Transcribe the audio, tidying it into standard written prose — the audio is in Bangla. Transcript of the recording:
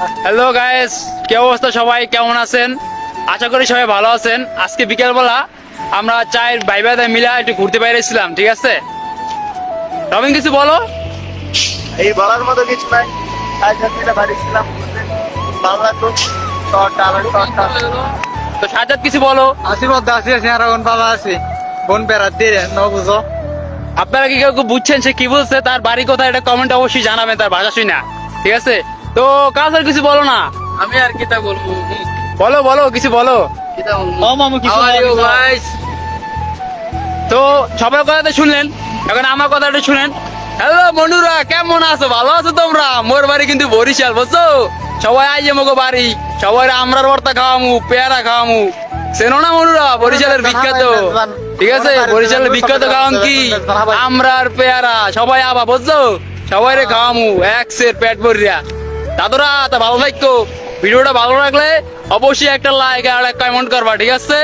হ্যালো গাইস, কি অবস্থা? সবাই কেমন আছেন? আশা করি সবাই ভালো আছেন। আজকে বিকেলবেলা আমরা চায়ের ভাই ভাই মিলে একটু ঘুরতে বাইরেছিলাম, ঠিক আছে? রবিন, কিছু বলো। এই বলার মতো কিছু নাই। বাড়ি ছিলাম, ভালো লাগতো। তো সাজ্জাদ, কিছু বলো। আসি মধ্যে আসি আছি আর এখন বাবা আছি বোন বেড়াত দিয়ে ন বুঝো। আপনারা কি কেউ বুঝছেন সে কি বলছে? তার বাড়ি কোথায় এটা কমেন্ট অবশ্যই জানাবেন, তার ভাষা শুই না, ঠিক আছে? তো কাজের কিছু বলো না। আমি আর কিতা বলবো? বলো বলো, কিছু বলো। মামু কিছু তো সবার কথা তো শুনলেন, এখন আমার কথাটা শুনেন। হ্যালো বন্ধুরা, কেমন আছো? ভালো আছো তোমরা? মোর বাড়ি কিন্তু বরিশাল, বুঝছো? সবাই আইয়ে মোগো বাড়ি, সবাই আমরার ভর্তা খাওয়ামু, পেয়ারা খাওয়ামু। চেনো না বন্ধুরা বরিশালের বিখ্যাত? ঠিক আছে, বরিশালের বিখ্যাত খাওয়ান কি? আমরার পেয়ারা। সবাই আবা, বুঝছো? সবাই রে খাওয়ামু এক সের পেট ভরিয়া। দাদুরা তা ভালো থাকতো। ভিডিওটা ভালো লাগলে অবশ্যই একটা লাইক আর একটা কমেন্ট করবা, ঠিক আছে?